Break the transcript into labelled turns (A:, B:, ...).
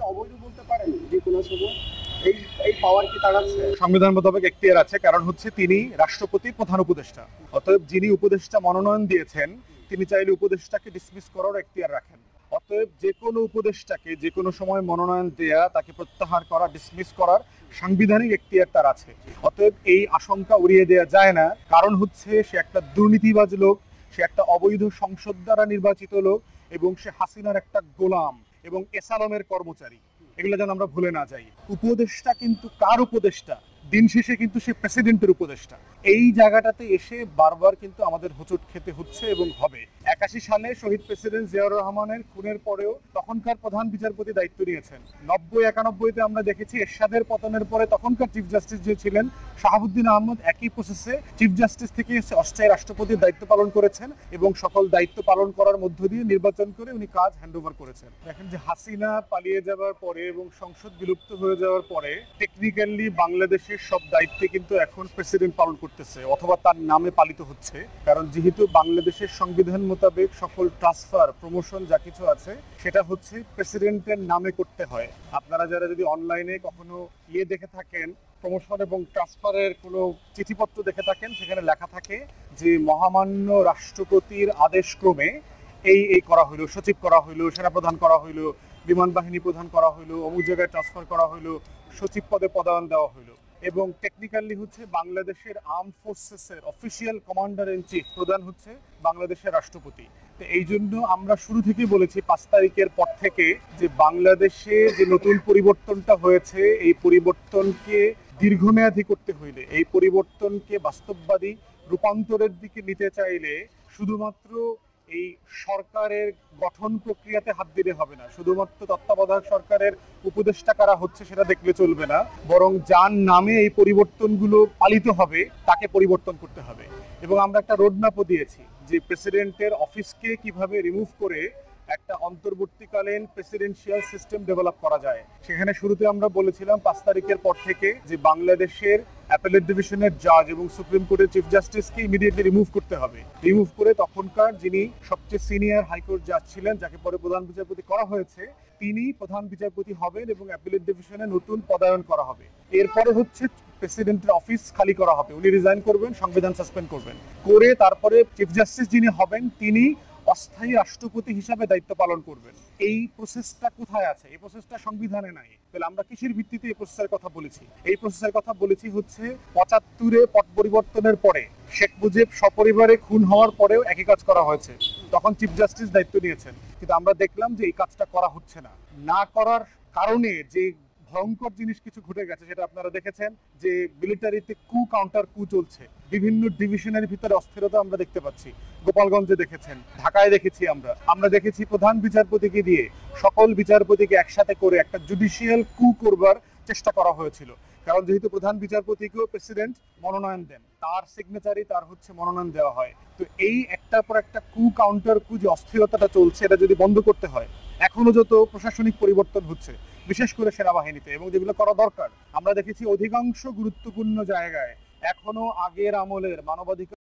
A: অবৈধ বলতে পারেন যে কোনো সময় এই এই পাওয়ার কি তার আছে?
B: সংবিধান মোতাবেক এখতিয়ার আছে, কারণ হচ্ছে তিনি রাষ্ট্রপতির প্রধান উপদেষ্টা। অতএব যিনি উপদেষ্টা মনোনয়ন দিয়েছেন তিনি চাইলে উপদেষ্টাকে ডিসমিস করার এখতিয়ার রাখেন। অতএব যে কোনো উপদেষ্টাকে যে কোনো সময় মনোনয়ন দেয়া, তাকে প্রত্যাহার করা, ডিসমিস করার সাংবিধানিক এখতিয়ার তার আছে। অতএব এই আশঙ্কা উড়িয়ে দেওয়া যায় না। কারণ হচ্ছে সে একটা দুর্নীতিবাজ লোক, সে একটা অবৈধ সংসদ দ্বারা নির্বাচিত লোক, এবং সে হাসিনার একটা গোলাম এবং এসালমের কর্মচারী। এগুলো যেন আমরা ভুলে না যাই। উপদেষ্টা কিন্তু কার উপদেষ্টা? দিন শেষে কিন্তু সে প্রেসিডেন্টের উপদেষ্টা। এই জায়গাটাতে এসে বারবার কিন্তু আমাদের হোঁচট খেতে হচ্ছে এবং হবে। 81 সালে শহীদ প্রেসিডেন্ট জিয়াউর রহমানের খুনের পরেও তখনকার প্রধান বিচারপতি দায়িত্ব নিয়েছেন। 90-91-তে আমরা দেখেছি এরশাদের পতনের পরে তখনকার চিফ জাস্টিস যে ছিলেন শাহাবুদ্দিন আহমদ একই প্রসেসে চিফ জাস্টিস থেকে অস্থায়ী রাষ্ট্রপতির দায়িত্ব পালন করেছেন এবং সকল দায়িত্ব পালন করার মধ্য দিয়ে নির্বাচন করে উনি কাজ হ্যান্ডওভার করেছেন। দেখেন যে হাসিনা পালিয়ে যাওয়ার পরে এবং সংসদ বিলুপ্ত হয়ে যাওয়ার পরে টেকনিক্যালি বাংলাদেশের সব দায়িত্ব কিন্তু এখন প্রেসিডেন্ট পালন করতেছে অথবা তার নামে পালিত হচ্ছে। কারণ যেহেতু বাংলাদেশের সংবিধান মোতাবেক সকল ট্রান্সফার, প্রমোশন যা কিছু আছে সেটা হচ্ছে প্রেসিডেন্টের নামে করতে হয়। আপনারা যারা যদি অনলাইনে কখনো দেখে থাকেন, প্রমোশন এবং ট্রান্সফারের কোনো চিঠিপত্র দেখে থাকেন, সেখানে লেখা থাকে যে মহামান্য রাষ্ট্রপতির আদেশক্রমে এই এই করা হইলো, সচিব করা হইলো, সেনাপ্রধান করা হইলো, বিমান বাহিনী প্রধান করা হইলো, অমুক জায়গায় ট্রান্সফার করা হইলো, সচিব পদে পদায়ন দেওয়া হইলো। এবং টেকনিক্যালি হচ্ছে বাংলাদেশের আর্ম ফোর্সেসের অফিসিয়াল কমান্ডার ইন চিফ প্রধান হচ্ছে বাংলাদেশের রাষ্ট্রপতি। তো এই জন্য আমরা শুরু থেকেই বলেছি 5 তারিখের পর থেকে যে বাংলাদেশে যে নতুন পরিবর্তনটা হয়েছে, এই পরিবর্তনকে দীর্ঘমেয়াদী করতে হইলে, এই পরিবর্তনকে বাস্তববাদী রূপান্তরের দিকে নিতে চাইলে শুধুমাত্র এই সরকারের গঠন প্রক্রিয়াতে হাত দিলে হবে না, শুধুমাত্র তত্ত্বাবধায়ক সরকারের উপদেষ্টা কারা হচ্ছে সেটা দেখলে চলবে না, বরং যার নামে এই পরিবর্তনগুলো পালিত হবে তাকে পরিবর্তন করতে হবে। এবং আমরা একটা রোডম্যাপও দিয়েছি যে প্রেসিডেন্টের অফিসকে কিভাবে রিমুভ করে একটা অন্তর্বর্তীকালীন প্রেসিডেন্সিয়াল সিস্টেম ডেভেলপ করা যায়। সেখানে শুরুতে আমরা বলেছিলাম 5 তারিখের পর থেকে যে বাংলাদেশের অ্যাপেলেট ডিভিশনের জাজ এবং সুপ্রিম কোর্টের চিফ জাস্টিসকে ইমিডিয়েটলি রিমুভ করতে হবে। রিমুভ করে তখনকার যিনি সবচেয়ে সিনিয়র হাইকোর্ট জাজ ছিলেন, যাকে পরে প্রধান বিচারপতি করা হয়েছে, তিনি প্রধান বিচারপতি হবেন এবং অ্যাপেলেট ডিভিশনে নতুন পদায়ন করা হবে। এরপরে হচ্ছে প্রেসিডেন্টের অফিস খালি করা হবে, উনি রিজাইন করবেন, সংবিধান সাসপেন্ড করবেন, করে তারপরে চিফ জাস্টিস যিনি হবেন তিনি অস্থায়ী রাষ্ট্রপতি হিসাবে দায়িত্ব পালন করবেন। এই প্রসেসটা কোথায় আছে? এই প্রসেসটা সংবিধানে নাই। তাহলে আমরা কিসের ভিত্তিতে এই প্রসেসের কথা বলেছি? এই প্রসেসের কথা বলেছি হচ্ছে 75-এ পট পরিবর্তনের পরে শেখ মুজিব সপরিবারে খুন হওয়ার পরেও একই কাজ করা হয়েছে, তখন চিফ জাস্টিস দায়িত্ব নিয়েছেন। কিন্তু আমরা দেখলাম যে এই কাজটা করা হচ্ছে না। না করার কারণে যে ভয়ঙ্কর জিনিস কিছু ঘটে গেছে সেটা আপনারা দেখেছেন যে মিলিটারিতে কু কাউন্টার কু চলছে, বিভিন্ন ডিভিশনের ভিতরে অস্থিরতা আমরা দেখতে পাচ্ছি। গোপালগঞ্জে দেখেছেন, ঢাকায় দেখেছি, আমরা দেখেছি প্রধান বিচারপতিকে দিয়ে সকল বিচারপতিকে একসাথে করে একটা জুডিশিয়াল কু করবার চেষ্টা করা হয়েছিল। কারণ যেহেতু প্রধান বিচারপতিকেও প্রেসিডেন্ট মনোনয়ন দেন, তার সিগনেচারই তার হচ্ছে মনোনয়ন দেওয়া হয়। তো এই একটার পর একটা কু কাউন্টার কু যে অস্থিরতাটা চলছে, এটা যদি বন্ধ করতে হয়, এখনো যত প্রশাসনিক পরিবর্তন হচ্ছে বিশেষ করে সেনাবাহিনীতে, এবং যেগুলো করা দরকার, আমরা দেখেছি অধিকাংশ গুরুত্বপূর্ণ জায়গায় এখনো আগের আমলের মানবাধিকার